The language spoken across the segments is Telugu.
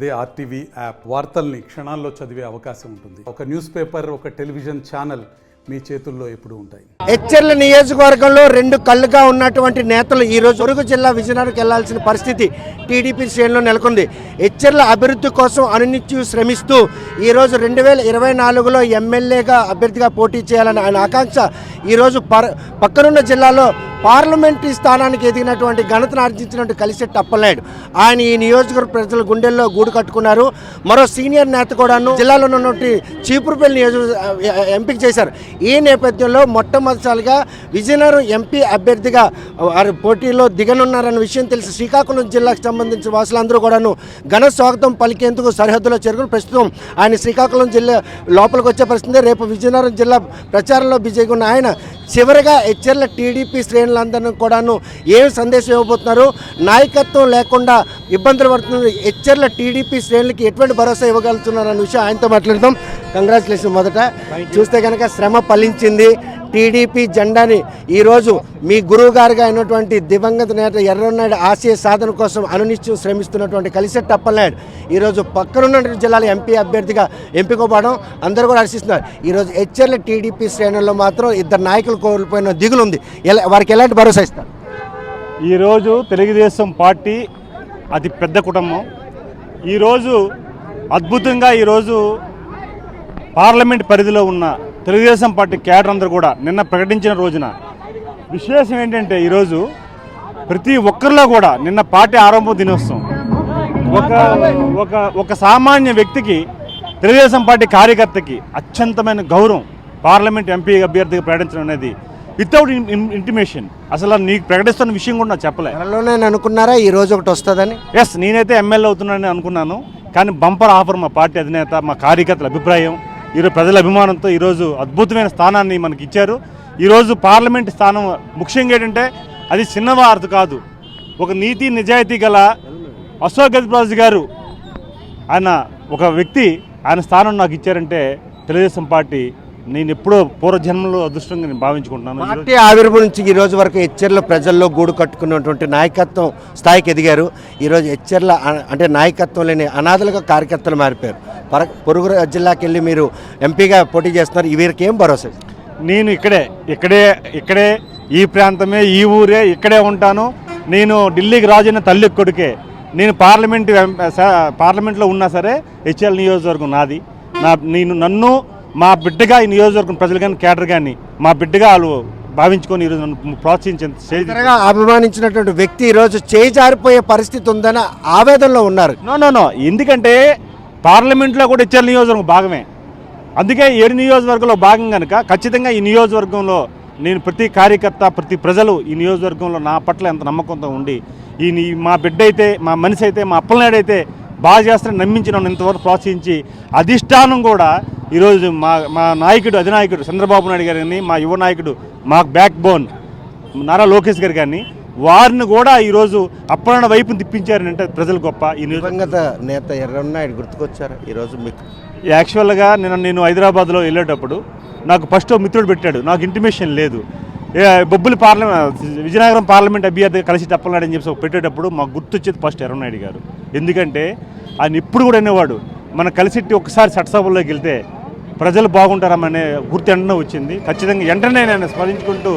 అదే ఆర్టీవీ యాప్ వార్తల్ని క్షణాల్లో చదివే అవకాశం ఉంటుంది. ఒక న్యూస్ పేపర్, ఒక టెలివిజన్ ఛానల్ మీ చేతుల్లో ఎప్పుడు ఉంటాయి. ఎచ్చెర్ల నియోజకవర్గంలో రెండు కళ్ళుగా ఉన్నటువంటి నేతలు ఈరోజు పొరుగు జిల్లా విజయనగరంకి వెళ్లాల్సిన పరిస్థితి టీడీపీ శ్రేణిలో నెలకొంది. ఎచ్చెర్ల అభివృద్ధి కోసం అనునిత్యం శ్రమిస్తూ ఈరోజు 2024లో ఎమ్మెల్యేగా అభ్యర్థిగా పోటీ చేయాలని ఆయన ఆకాంక్ష ఈరోజు పక్కనున్న జిల్లాలో పార్లమెంటరీ స్థానానికి ఎదిగినటువంటి ఘనతను ఆర్జించినట్టు కలిసెట్టి అప్పలనాయుడు ఆయన ఈ నియోజకవర్గ ప్రజల గుండెల్లో గూడు కట్టుకున్నారు. మరో సీనియర్ నేత కూడాను జిల్లాలో ఉన్నటువంటి చీపురుపల్లి నియోజకవర్గ ఎంపిక చేశారు. ఈ నేపథ్యంలో మొట్టమొదటిసారిగా విజయనగరం ఎంపీ అభ్యర్థిగా వారి పోటీలో దిగనున్నారన్న విషయం తెలిసి శ్రీకాకుళం జిల్లాకు సంబంధించిన వాసులందరూ కూడాను ఘన స్వాగతం పలికేందుకు సరిహద్దులో చేరుకుని ప్రస్తుతం ఆయన శ్రీకాకుళం జిల్లా లోపలికి వచ్చే పరిస్థితి. రేపు విజయనగరం జిల్లా ప్రచారంలో బిజీగా ఉన్న ఆయన చివరిగా ఎచ్చెర్ల టీడీపీ శ్రేణులందరినీ కూడాను ఏం సందేశం ఇవ్వబోతున్నారు, నాయకత్వం లేకుండా ఇబ్బందులు పడుతున్న ఎచ్చెర్ల టీడీపీ శ్రేణులకి ఎటువంటి భరోసా ఇవ్వగలుగుతున్నారు అనే విషయం ఆయనతో మాట్లాడదాం. కంగ్రాచులేషన్. మొదట చూస్తే కనుక శ్రమ ఫలించింది. టీడీపీ జెండాని ఈరోజు మీ గురువు గారుగా అయినటువంటి దివంగత నేత ఎర్రన్నాయుడు ఆశయ సాధన కోసం అనునిత్యం శ్రమిస్తున్నటువంటి కలిసెట్టి అప్పలనాయుడు ఈరోజు పక్కనున్న జిల్లాల ఎంపీ అభ్యర్థిగా ఎంపికవ్వడం అందరూ కూడా హర్షిస్తున్నారు. ఈరోజు ఎచ్చెర్ల టీడీపీ శ్రేణుల్లో మాత్రం ఇద్దరు నాయకులు కోల్పోయిన దిగులు ఉంది. వారికి ఎలాంటి భరోసా ఇస్తారు? ఈరోజు తెలుగుదేశం పార్టీ అతి పెద్ద కుటుంబం. ఈరోజు అద్భుతంగా ఈరోజు పార్లమెంట్ పరిధిలో ఉన్న తెలుగుదేశం పార్టీ క్యాడర్ అందరూ కూడా నిన్న ప్రకటించిన రోజున విశేషం ఏంటంటే ఈరోజు ప్రతి ఒక్కరిలో కూడా నిన్న పార్టీ ఆరంభ దినోత్సవం ఒక సామాన్య వ్యక్తికి తెలుగుదేశం పార్టీ కార్యకర్తకి అత్యంతమైన గౌరవం పార్లమెంట్ ఎంపీ అభ్యర్థిగా ప్రకటించడం అనేది వితౌట్ ఇంటిమేషన్. అసలు నీకు ప్రకటిస్తున్న విషయం కూడా నాకు చెప్పలే. నేను అనుకున్నారా ఈ రోజు ఒకటి వస్తుందని? ఎస్, నేనైతే ఎమ్మెల్యే అవుతున్నానని అనుకున్నాను. కానీ బంపర్ ఆఫర్ మా పార్టీ అధినేత, మా కార్యకర్తల అభిప్రాయం, ఈరోజు ప్రజల అభిమానంతో ఈరోజు అద్భుతమైన స్థానాన్ని మనకి ఇచ్చారు. ఈరోజు పార్లమెంట్ స్థానం ముఖ్యంగా ఏంటంటే అది చిన్నవారు కాదు, ఒక నీతి నిజాయితీ గల అశోక్ గజపతిరాజు గారు ఆయన ఒక వ్యక్తి, ఆయన స్థానం నాకు ఇచ్చారంటే తెలుగుదేశం పార్టీ నేను ఎప్పుడో పూర్వజన్మలో అదృష్టంగా నేను భావించుకుంటున్నాను. పార్టీ ఆవిర్భావం నుంచి ఈ రోజు వరకు ఎచ్చెర్ల ప్రజల్లో గూడు కట్టుకున్నటువంటి నాయకత్వం స్థాయికి ఎదిగారు. ఈరోజు ఎచ్చెర్ల అంటే నాయకత్వం లేని అనాథలుగా కార్యకర్తలు మారిపోయారు. పొరుగు జిల్లాకి వెళ్ళి మీరు ఎంపీగా పోటీ చేస్తున్నారు. వీరికి ఏం భరోసా? నేను ఇక్కడే ఈ ప్రాంతమే, ఈ ఊరే, ఇక్కడే ఉంటాను. నేను ఢిల్లీకి రాజైన తల్లి కొడుకే. నేను పార్లమెంట్లో ఉన్నా సరే హెచ్ఎల్ నియోజకవర్గం నాది. నన్ను మా బిడ్డగా ఈ నియోజకవర్గం ప్రజలు కానీ క్యాడర్ కానీ మా బిడ్డగా వాళ్ళు భావించుకొని ఈరోజు నన్ను ప్రోత్సహించిన అభిమానించినటువంటి వ్యక్తి ఈరోజు చేయి జారిపోయే పరిస్థితి ఉందని ఆవేదనలో ఉన్నారు. నో ఎందుకంటే పార్లమెంట్లో కూడా హెచ్ఎల్ నియోజకవర్గం భాగమే. అందుకే 7 నియోజకవర్గంలో భాగం కనుక ఖచ్చితంగా ఈ నియోజకవర్గంలో నేను ప్రతి కార్యకర్త, ప్రతి ప్రజలు ఈ నియోజకవర్గంలో నా పట్ల ఎంత నమ్మకంతో ఉండి మా బిడ్డ అయితే, మా మనిషి అయితే, మా అప్పలనాయుడు అయితే బాగా చేస్తారని నమ్మించి నన్ను ఇంతవరకు ప్రోత్సహించి అధిష్టానం కూడా ఈరోజు మా నాయకుడు, అధినాయకుడు చంద్రబాబు నాయుడు గారు కానీ, మా యువ నాయకుడు, మా బ్యాక్ బోన్ నారా లోకేష్ గారు కానీ వారిని కూడా ఈరోజు అప్పలనాయుడు వైపుని తిప్పించారంటే ప్రజలు గొప్ప. ఈ దివంగత నేత ఎర్రన్నాయుడు గుర్తుకొచ్చారు ఈరోజు మీకు? యాక్చువల్గా నేను హైదరాబాద్లో వెళ్ళేటప్పుడు నాకు ఫస్ట్ మిత్రుడు పెట్టాడు, నాకు ఇంటిమేషన్ లేదు. బొబ్బులి విజయనగరం పార్లమెంట్ అభ్యర్థిగా కలిసి అప్పలనాయుడు అని చెప్పి పెట్టేటప్పుడు మాకు గుర్తొచ్చేది ఫస్ట్ ఎర్రన్నాయుడు గారు. ఎందుకంటే ఆయన ఇప్పుడు కూడా అనేవాడు, మనం కలిసిట్టి ఒకసారి చట్టసభల్లోకి వెళ్తే ప్రజలు బాగుంటారనే గుర్తు వెంటనే వచ్చింది. ఖచ్చితంగా వెంటనే నేను స్మరించుకుంటూ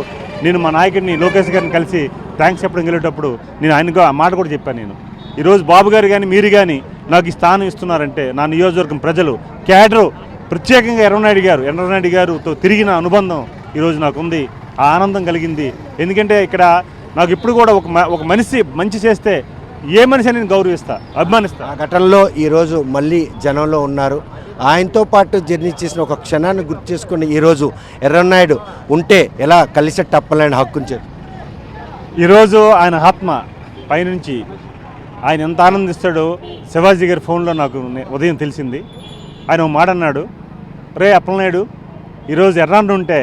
నేను మా నాయకుడిని లోకేష్ గారిని కలిసి థ్యాంక్స్ చెప్పడం వెళ్ళేటప్పుడు నేను ఆయనకు ఆ మాట కూడా చెప్పాను. నేను ఈరోజు బాబు గారు కానీ మీరు కానీ నాకు ఈ స్థానం ఇస్తున్నారంటే నా నియోజకవర్గం ప్రజలు, క్యాడరు, ప్రత్యేకంగా ఎర్రనాయుడు గారుతో తిరిగిన అనుబంధం ఈరోజు నాకు ఉంది. ఆ ఆనందం కలిగింది. ఎందుకంటే ఇక్కడ నాకు ఇప్పుడు కూడా ఒక మనిషి మంచి చేస్తే ఏ మనిషి నేను గౌరవిస్తా, అభిమానిస్తా. ఆ ఘటనలో ఈరోజు మళ్ళీ జనంలో ఉన్నారు. ఆయనతో పాటు జర్నీ చేసిన ఒక క్షణాన్ని గుర్తు చేసుకుని ఈరోజు ఎర్రన్నాయుడు ఉంటే ఎలా కలిసెట్టి అప్పలనాయుడు హక్కుంచారు. ఈరోజు ఆయన ఆత్మ పైనుంచి ఆయన ఎంత ఆనందిస్తాడో శివాజీ గారి ఫోన్లో నాకు ఉదయం తెలిసింది. ఆయన ఒక మాట అన్నాడు, రే అప్పలనాయుడు ఈరోజు ఎర్రన్నాయుడు ఉంటే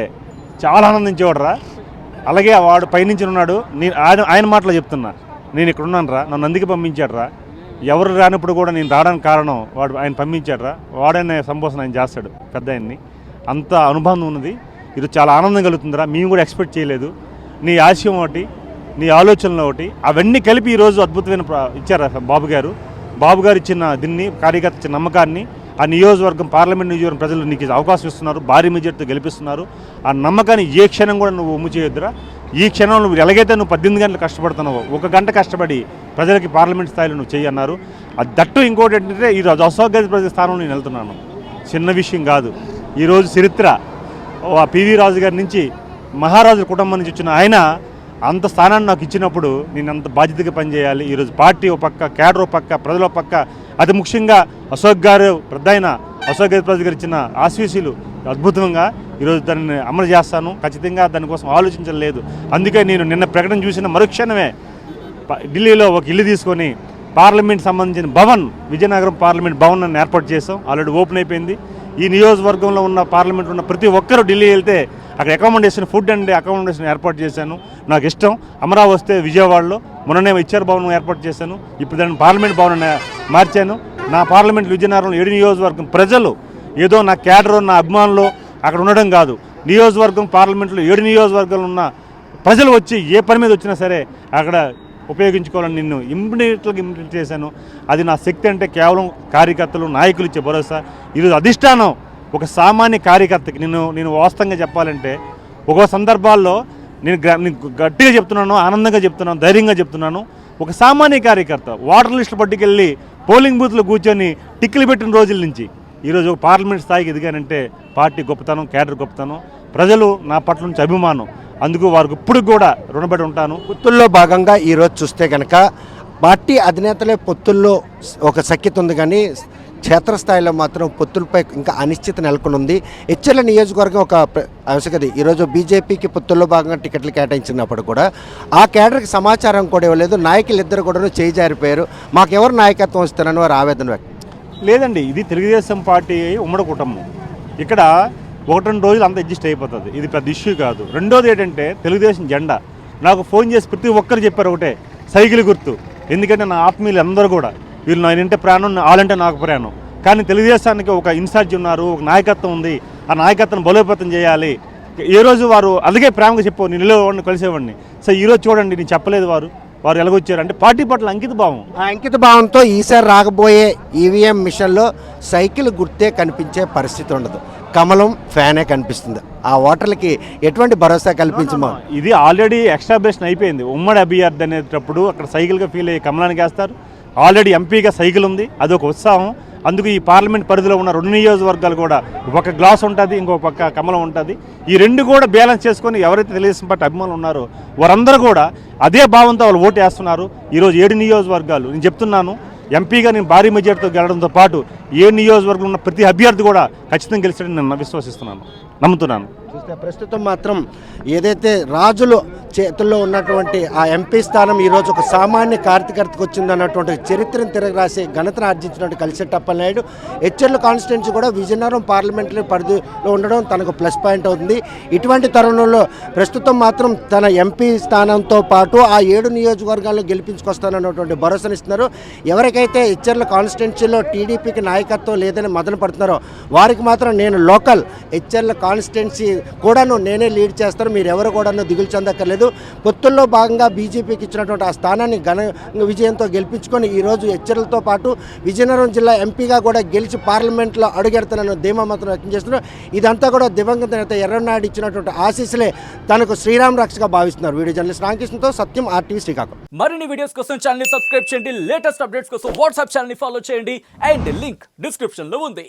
చాలా ఆనందించేవాడు రా. అలాగే వాడు పైనుంచి ఉన్నాడు. నేను ఆయన మాటలో చెప్తున్నా, నేను ఇక్కడ ఉన్నాను రా, నన్ను అందుకే పంపించాడు రా. ఎవరు రానప్పుడు కూడా నేను రావడానికి కారణం ఆయన పంపించాడు రా. వాడనే సంబోధన ఆయన చేస్తాడు పెద్ద ఆయన్ని. అంత అనుబంధం ఉన్నది. ఈరోజు చాలా ఆనందం కలుగుతుందిరా. మేము కూడా ఎక్స్పెక్ట్ చేయలేదు. నీ ఆశయం ఒకటి, నీ ఆలోచనలు ఒకటి, అవన్నీ కలిపి ఈరోజు అద్భుతమైన ఇచ్చారు బాబు గారు. బాబు గారు ఇచ్చిన దీన్ని కార్యకర్త ఇచ్చిన నమ్మకాన్ని ఆ నియోజకవర్గం పార్లమెంట్ నియోజకవర్గం ప్రజలు నీకు అవకాశం ఇస్తున్నారు, భారీ మెజార్టీతో గెలిపిస్తున్నారు. ఆ నమ్మకాన్ని ఏ క్షణం కూడా నువ్వు ఉమ్ము చేయొద్దురా. ఈ క్షణం నువ్వు ఎలాగైతే నువ్వు 18 గంటలు కష్టపడుతున్నావో 1 గంట కష్టపడి ప్రజలకి పార్లమెంట్ స్థాయిలో నువ్వు చెయ్యన్నారు. అది దట్టు ఇంకోటి ఏంటంటే ఈరోజు అశోక్ గజపతి స్థానంలో నేను వెళ్తున్నాను. చిన్న విషయం కాదు. ఈరోజు చరిత్ర పివి రాజు గారి నుంచి మహారాజుల కుటుంబం నుంచి వచ్చిన ఆయన అంత స్థానాన్ని నాకు ఇచ్చినప్పుడు నేను అంత బాధ్యతగా పనిచేయాలి. ఈరోజు పార్టీ ఒక పక్క, క్యాడర్ ఒక పక్క, ప్రజల ఒక పక్క, అతి ముఖ్యంగా అశోక్ గారు పెద్ద ఆయన అశోక్ గజపతి గారు ఇచ్చిన ఆశీస్సులు అద్భుతంగా ఈరోజు దాన్ని అమలు చేస్తాను. ఖచ్చితంగా దానికోసం ఆలోచించలేదు. అందుకే నేను నిన్న ప్రకటన చూసిన మరుక్షణమే ఢిల్లీలో ఒక ఇల్లు తీసుకొని పార్లమెంట్ సంబంధించిన భవన్, విజయనగరం పార్లమెంట్ భవన్ అని ఏర్పాటు చేసాం. ఆల్రెడీ ఓపెన్ అయిపోయింది. ఈ నియోజకవర్గంలో ఉన్న పార్లమెంట్ ఉన్న ప్రతి ఒక్కరూ ఢిల్లీ వెళ్తే అక్కడ అకామిడేషన్, ఫుడ్ అండ్ అకామిడేషన్ ఏర్పాటు చేశాను. నాకు ఇష్టం. అమరావతి వస్తే విజయవాడలో మొన్ననే ఇచ్చారు భవనం ఏర్పాటు చేశాను. ఇప్పుడు దాన్ని పార్లమెంట్ భవన్ మార్చాను. నా పార్లమెంట్ విజయనగరంలో 7 నియోజకవర్గం ప్రజలు ఏదో నా క్యాడర్, నా అభిమానులు అక్కడ ఉండడం కాదు. నియోజకవర్గం పార్లమెంట్లో 7 నియోజకవర్గాలు ఉన్న ప్రజలు వచ్చి ఏ పని మీద వచ్చినా సరే అక్కడ ఉపయోగించుకోవాలని నిన్ను ఇంప్లిమెంట్ చేశాను. అది నా శక్తి అంటే కేవలం కార్యకర్తలు, నాయకులు ఇచ్చే భరోసా. ఈరోజు అధిష్టానం ఒక సామాన్య కార్యకర్తకి నేను వాస్తవంగా చెప్పాలంటే ఒక్కో సందర్భాల్లో నేను గట్టిగా చెప్తున్నాను, ఆనందంగా చెప్తున్నాను, ధైర్యంగా చెప్తున్నాను. ఒక సామాన్య కార్యకర్త ఓటర్ లిస్టు పట్టుకెళ్ళి పోలింగ్ బూత్లో కూర్చొని టిక్కులు పెట్టిన రోజుల నుంచి ఈరోజు ఒక పార్లమెంట్ స్థాయికి ఎదిగానంటే పార్టీ గొప్పతనం, క్యాడర్ గొప్పతనం, ప్రజలు నా పట్ల నుంచి అభిమానం. అందుకు వారికి ఇప్పుడు కూడా రుణపడి ఉంటాను. పొత్తుల్లో భాగంగా ఈరోజు చూస్తే కనుక పార్టీ అధినేతలే పొత్తుల్లో ఒక సఖ్యత ఉంది, కానీ క్షేత్రస్థాయిలో మాత్రం పొత్తులపై ఇంకా అనిశ్చిత నెలకొని ఉంది. ఎచ్చెర్ల నియోజకవర్గం ఒక అవసరది. ఈరోజు బీజేపీకి పొత్తుల్లో భాగంగా టికెట్లు కేటాయించినప్పుడు కూడా ఆ కేడర్కి సమాచారం కూడా ఇవ్వలేదు. నాయకులు ఇద్దరు కూడా చేయి జారిపోయారు. మాకెవరు నాయకత్వం ఇస్తారని వారు ఆవేదన వ్యక్తం. లేదండి, ఇది తెలుగుదేశం పార్టీ ఉమ్మడి కుటుంబం. ఇక్కడ 1-2 రోజులు అంతా అడ్జస్ట్ అయిపోతుంది. ఇది పెద్ద ఇష్యూ కాదు. రెండోది ఏంటంటే తెలుగుదేశం జెండా. నాకు ఫోన్ చేసి ప్రతి ఒక్కరు చెప్పారు ఒకటే, సైకిల్ గుర్తు. ఎందుకంటే నా ఆత్మీయులు అందరూ కూడా వీళ్ళు నేనంటే ప్రాణం, వాళ్ళంటే నాకు ప్రాణం. కానీ తెలుగుదేశానికి ఒక ఇన్ఛార్జ్ ఉన్నారు, ఒక నాయకత్వం ఉంది. ఆ నాయకత్వం బలోపేతం చేయాలి. ఏ రోజు వారు అలాగే ప్రేమగా చెప్పు, నేను నిలవేవాడిని, కలిసేవాడిని. సో ఈరోజు చూడండి, నేను చెప్పలేదు వారు ఎలాగొచ్చారు అంటే పార్టీ పట్ల అంకిత భావం. ఆ అంకిత భావంతో ఈసారి రాకపోయే ఈవీఎం మిషన్లో సైకిల్ గుర్తే కనిపించే పరిస్థితి ఉండదు. కమలం ఫ్యానే కనిపిస్తుంది. ఆ ఓటర్లకి ఎటువంటి భరోసా కల్పించమో. ఇది ఆల్రెడీ ఎక్స్టాబ్లిషన్ అయిపోయింది. ఉమ్మడి అభ్యర్థి అనేటప్పుడు అక్కడ సైకిల్గా ఫీల్ అయ్యి కమలానికి వేస్తారు. ఆల్రెడీ ఎంపీగా సైకిల్ ఉంది, అదొక ఉత్సాహం. అందుకు ఈ పార్లమెంట్ పరిధిలో ఉన్న 2 నియోజకవర్గాలు కూడా ఒక గ్లాస్ ఉంటుంది, ఇంకో పక్క కమలం ఉంటుంది. ఈ రెండు కూడా బ్యాలెన్స్ చేసుకొని ఎవరైతే తెలుగుదేశం పార్టీ అభిమానులు ఉన్నారో వారందరూ కూడా అదే భావంతో వాళ్ళు ఓటు వేస్తున్నారు. ఈరోజు 7 నియోజకవర్గాలు నేను చెప్తున్నాను, ఎంపీగా నేను భారీ మెజార్టీతో గెలడంతో పాటు 7 నియోజకవర్గం ఉన్న ప్రతి అభ్యర్థి కూడా ఖచ్చితంగా గెలిచాడని నేను విశ్వసిస్తున్నాను, నమ్ముతున్నాను. చూస్తే ప్రస్తుతం మాత్రం ఏదైతే రాజులు చేతుల్లో ఉన్నటువంటి ఆ ఎంపీ స్థానం ఈరోజు ఒక సామాన్య కార్యకర్తకు వచ్చిందన్నటువంటి చరిత్రను తిరగరాసి ఘనతను ఆర్జించినట్టు కలిసెట్టి అప్పలనాయుడు. ఎచ్చెర్ల కాన్స్టిట్యున్సీ కూడా విజయనగరం పార్లమెంటరీ పరిధిలో ఉండడం తనకు ప్లస్ పాయింట్ అవుతుంది. ఇటువంటి తరుణంలో ప్రస్తుతం మాత్రం తన ఎంపీ స్థానంతో పాటు ఆ 7 నియోజకవర్గాల్లో గెలిపించుకొస్తానన్నటువంటి భరోసానిస్తున్నారు. ఎవరికైతే ఎచ్చెర్ల కాన్స్టిట్యున్సీలో టీడీపీకి నాయకత్వం లేదని మదన పడుతున్నారో వారికి మాత్రం నేను లోకల్ ఎచ్చెర్ల కాన్స్టిట్యున్సీ కూడాను నేనే లీడ్ చేస్తాను, మీరు ఎవరు కూడాను దిగులు చెందక్కర్లేదు. పొత్తుల్లో భాగంగా బీజేపీకి ఇచ్చినటువంటి ఆ స్థానాన్ని ఘన విజయంతో గెలిపించుకొని ఈరోజు ఎచ్చెర్లతో పాటు విజయనగరం జిల్లా ఎంపీగా కూడా గెలిచి పార్లమెంట్లో అడుగెడతానన్న ధీమా మాత్రం వ్యక్తం చేస్తున్నారు. ఇదంతా కూడా దివంగత నేత ఎర్రనాయుడు ఇచ్చినటువంటి ఆశీస్సులే తనకు శ్రీరామ్ రక్షగా భావిస్తున్నారు. వీడియో జర్నలిస్ట్ రామకృష్ణతో సత్యం, RTV శ్రీకాకుళం. మరిన్ని వీడియోస్ కోసం ఛానల్ ని సబ్స్క్రైబ్ చేయండి. లేటెస్ట్ అప్డేట్స్ కోసం వాట్సాప్ ఛానల్ ని ఫాలో చేయండి. అండ్ లింక్ డిస్క్రిప్షన్ లో ఉంది.